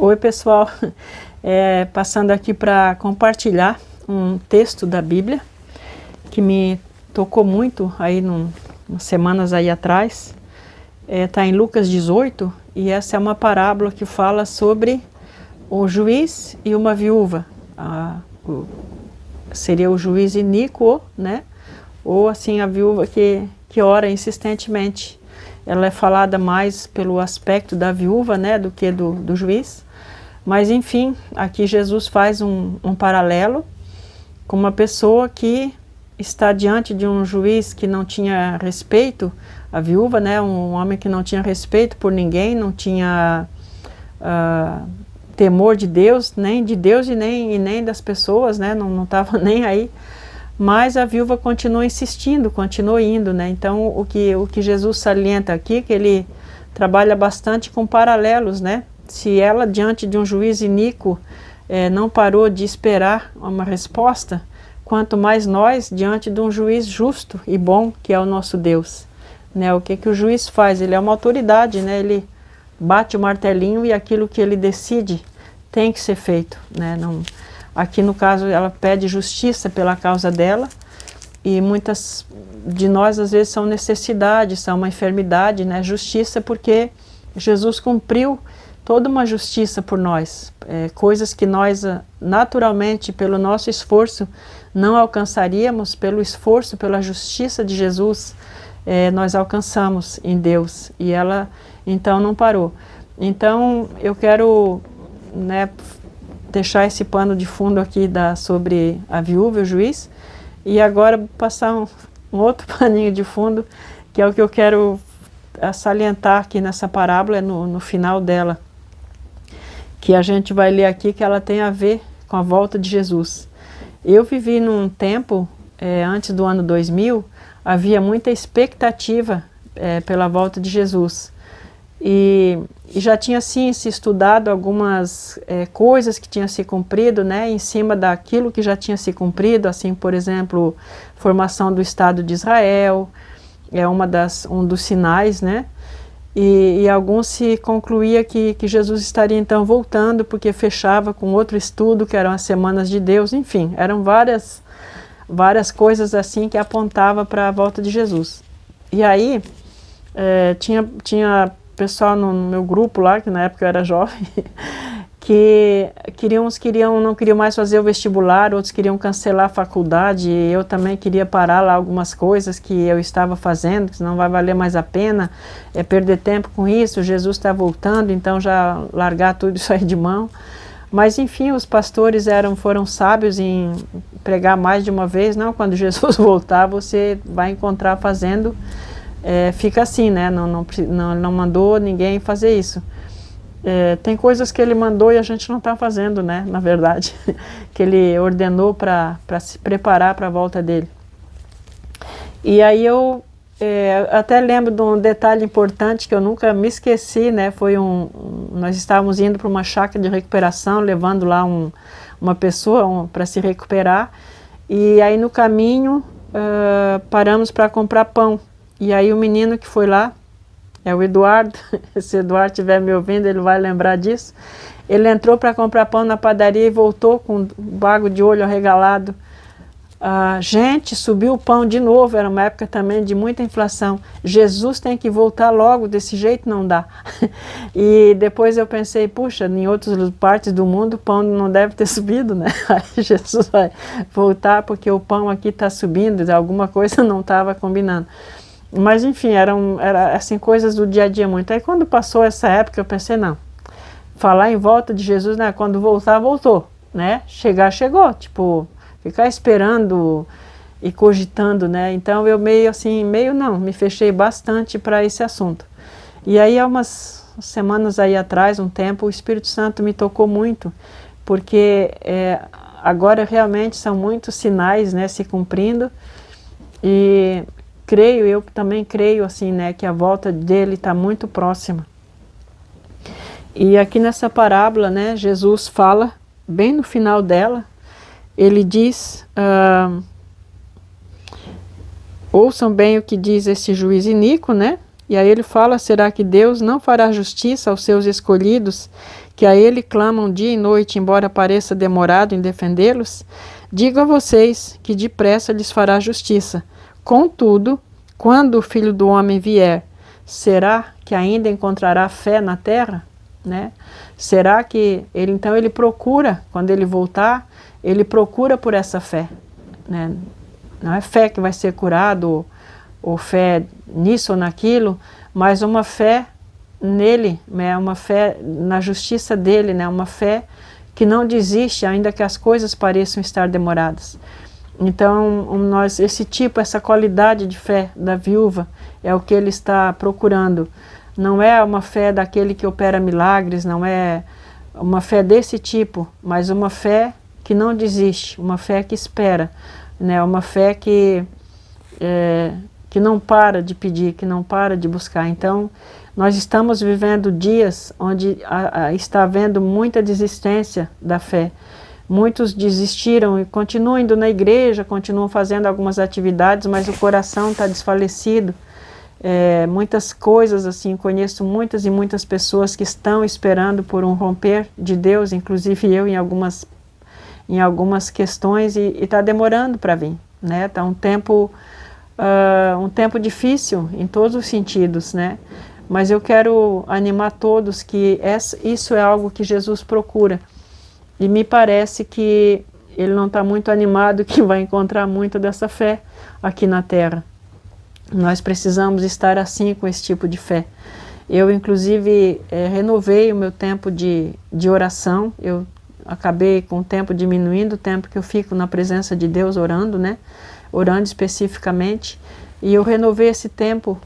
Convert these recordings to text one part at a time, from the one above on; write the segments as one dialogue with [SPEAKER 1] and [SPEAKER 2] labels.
[SPEAKER 1] Oi pessoal, passando aqui para compartilhar um texto da Bíblia que me tocou muito aí umas semanas aí atrás. Está em Lucas 18 e essa é uma parábola que fala sobre o juiz e uma viúva. Seria o juiz iníquo, né? Ou assim a viúva que ora insistentemente. Ela é falada mais pelo aspecto da viúva, né, do que do juiz. Mas enfim, aqui Jesus faz um paralelo com uma pessoa que está diante de um juiz que não tinha respeito, a viúva, né, um homem que não tinha respeito por ninguém, não tinha temor de Deus, nem de Deus e nem das pessoas, né, não estava nem aí. Mas a viúva continua insistindo, continua indo, né? Então o que Jesus salienta aqui, que ele trabalha bastante com paralelos, né? Se ela diante de um juiz iníquo não parou de esperar uma resposta, quanto mais nós diante de um juiz justo e bom, que é o nosso Deus, né? O que o juiz faz? Ele é uma autoridade, né? Ele bate o martelinho e aquilo que ele decide tem que ser feito, né? Aqui no caso ela pede justiça pela causa dela, e muitas de nós às vezes são necessidades, são uma enfermidade, né? Justiça porque Jesus cumpriu toda uma justiça por nós, coisas que nós naturalmente pelo nosso esforço não alcançaríamos, pelo esforço, pela justiça de Jesus, nós alcançamos em Deus, e ela então não parou. Então eu quero, né, deixar esse pano de fundo aqui sobre a viúva e o juiz, e agora passar um outro paninho de fundo, que é o que eu quero salientar aqui nessa parábola, no final dela, que a gente vai ler aqui, que ela tem a ver com a volta de Jesus. Eu vivi num tempo, antes do ano 2000, havia muita expectativa pela volta de Jesus. E já tinha sim se estudado algumas coisas que tinham se cumprido, né, em cima daquilo que já tinha se cumprido, assim, por exemplo, formação do Estado de Israel, um dos sinais, né, e alguns se concluía que Jesus estaria então voltando, porque fechava com outro estudo, que eram as Semanas de Deus, enfim, eram várias coisas assim que apontavam para a volta de Jesus. E aí, tinha pessoal no meu grupo lá, que na época eu era jovem, que não queriam mais fazer o vestibular, outros queriam cancelar a faculdade, e eu também queria parar lá algumas coisas que eu estava fazendo, que não vai valer mais a pena perder tempo com isso, Jesus está voltando, então já largar tudo isso aí de mão. Mas enfim, os pastores foram sábios em pregar mais de uma vez, não, quando Jesus voltar você vai encontrar fazendo. Fica assim, né? Não mandou ninguém fazer isso. Tem coisas que ele mandou e a gente não está fazendo, né? Na verdade, que ele ordenou para se preparar para a volta dele. E aí eu até lembro de um detalhe importante que eu nunca me esqueci, né? Nós estávamos indo para uma chácara de recuperação, levando lá uma pessoa para se recuperar, e aí no caminho paramos para comprar pão. E aí o menino que foi lá, é o Eduardo, se o Eduardo estiver me ouvindo, ele vai lembrar disso. Ele entrou para comprar pão na padaria e voltou com um bago de olho arregalado. Gente, subiu o pão de novo, era uma época também de muita inflação. Jesus tem que voltar logo, desse jeito não dá. E depois eu pensei, puxa, em outras partes do mundo o pão não deve ter subido, né? Aí Jesus vai voltar porque o pão aqui está subindo, alguma coisa não estava combinando. Mas enfim, eram assim, coisas do dia a dia muito. Aí quando passou essa época eu pensei, não, falar em volta de Jesus, né, quando voltar, voltou, né, chegar, chegou, tipo, ficar esperando e cogitando, né, então eu me fechei bastante para esse assunto. E aí há umas semanas aí atrás, um tempo, o Espírito Santo me tocou muito, porque agora realmente são muitos sinais, né, se cumprindo, e eu também creio assim, né, que a volta dele está muito próxima. E aqui nessa parábola, né, Jesus fala, bem no final dela, ele diz, ouçam bem o que diz esse juiz iníquo, né, e aí ele fala, será que Deus não fará justiça aos seus escolhidos, que a ele clamam dia e noite, embora pareça demorado em defendê-los, digo a vocês que depressa lhes fará justiça. Contudo, quando o Filho do Homem vier, será que ainda encontrará fé na terra? Né? Será que ele, então ele procura, quando ele voltar, ele procura por essa fé, né? Não é fé que vai ser curado, ou fé nisso ou naquilo, mas uma fé nele, né? Uma fé na justiça dele, né? Uma fé que não desiste, ainda que as coisas pareçam estar demoradas. Então, essa qualidade de fé da viúva é o que ele está procurando. Não é uma fé daquele que opera milagres, não é uma fé desse tipo, mas uma fé que não desiste, uma fé que espera, né? Uma fé que não para de pedir, que não para de buscar. Então, nós estamos vivendo dias onde está havendo muita desistência da fé. Muitos desistiram e continuam indo na igreja, continuam fazendo algumas atividades, mas o coração está desfalecido. Muitas coisas, assim, conheço muitas e muitas pessoas que estão esperando por um romper de Deus, inclusive eu em algumas questões, e está demorando para vir, né? Está um tempo difícil em todos os sentidos, né? Mas eu quero animar todos que isso é algo que Jesus procura, e me parece que ele não está muito animado que vai encontrar muito dessa fé aqui na terra. Nós precisamos estar assim com esse tipo de fé. Eu, inclusive, renovei o meu tempo de oração. Eu acabei com o tempo diminuindo, o tempo que eu fico na presença de Deus orando, né? Orando especificamente. E eu renovei esse tempo,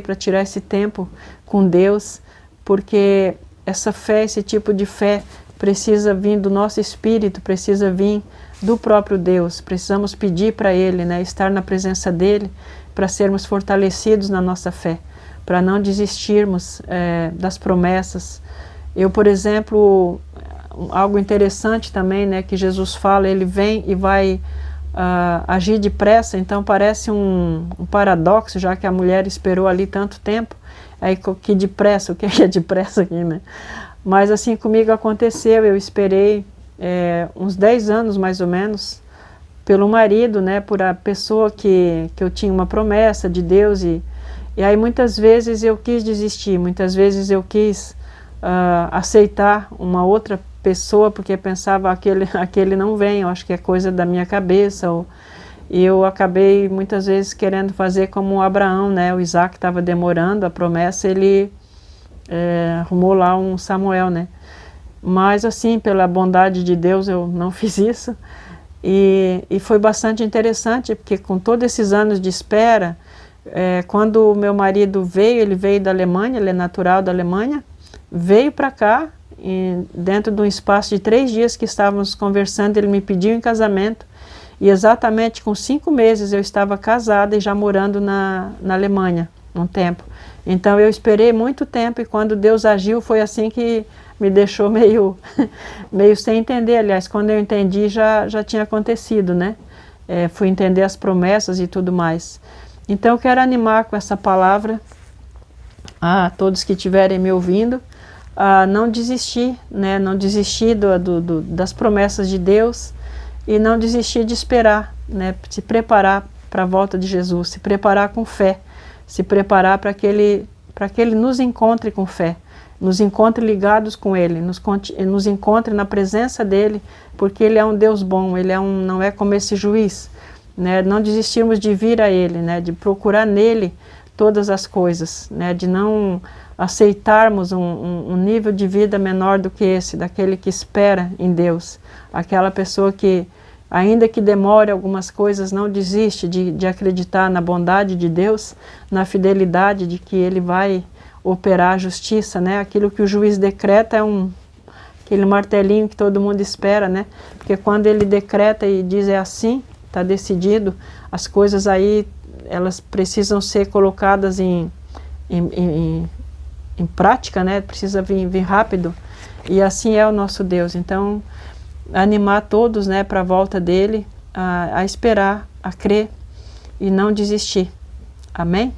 [SPEAKER 1] para tirar esse tempo com Deus, porque essa fé, esse tipo de fé, precisa vir do nosso espírito, precisa vir do próprio Deus. Precisamos pedir para Ele, né? Estar na presença dEle, para sermos fortalecidos na nossa fé, para não desistirmos das promessas. Eu, por exemplo, algo interessante também, né, que Jesus fala, ele vem e vai agir depressa, então parece um paradoxo, já que a mulher esperou ali tanto tempo, aí que depressa, o que é depressa aqui, né? Mas assim comigo aconteceu, eu esperei uns 10 anos mais ou menos, pelo marido, né, por a pessoa que eu tinha uma promessa de Deus, e aí muitas vezes eu quis desistir, muitas vezes eu quis aceitar uma outra pessoa, porque pensava aquele não vem, eu acho que é coisa da minha cabeça, e eu acabei muitas vezes querendo fazer como Abraão, né, o Isaac estava demorando a promessa, ele arrumou lá um Samuel, né, mas assim, pela bondade de Deus eu não fiz isso. E foi bastante interessante, porque com todos esses anos de espera, quando o meu marido veio, ele veio da Alemanha, ele é natural da Alemanha, veio para cá, e dentro de um espaço de 3 dias que estávamos conversando, ele me pediu em casamento, e exatamente com 5 meses eu estava casada e já morando na Alemanha, um tempo. Então eu esperei muito tempo, e quando Deus agiu, foi assim que me deixou meio sem entender. Aliás, quando eu entendi, já tinha acontecido, né? Fui entender as promessas e tudo mais. Então eu quero animar com essa palavra a todos que estiverem me ouvindo, a não desistir, né? Não desistir das promessas de Deus, e não desistir de esperar, né? Se preparar para a volta de Jesus, se preparar com fé, se preparar para que ele nos encontre com fé, nos encontre ligados com Ele, nos encontre na presença dEle, porque Ele é um Deus bom, Ele não é como esse juiz, né? Não desistirmos de vir a Ele, né? De procurar nele todas as coisas, né? De não aceitarmos um nível de vida menor do que esse, daquele que espera em Deus, aquela pessoa que, ainda que demore algumas coisas, não desiste de acreditar na bondade de Deus, na fidelidade de que Ele vai operar a justiça, né? Aquilo que o juiz decreta é aquele martelinho que todo mundo espera, né? Porque quando ele decreta e diz é assim, está decidido, as coisas aí, elas precisam ser colocadas em prática, né? Precisa vir rápido, e assim é o nosso Deus. Então, animar todos, né, para a volta dele, a esperar, a crer e não desistir. Amém?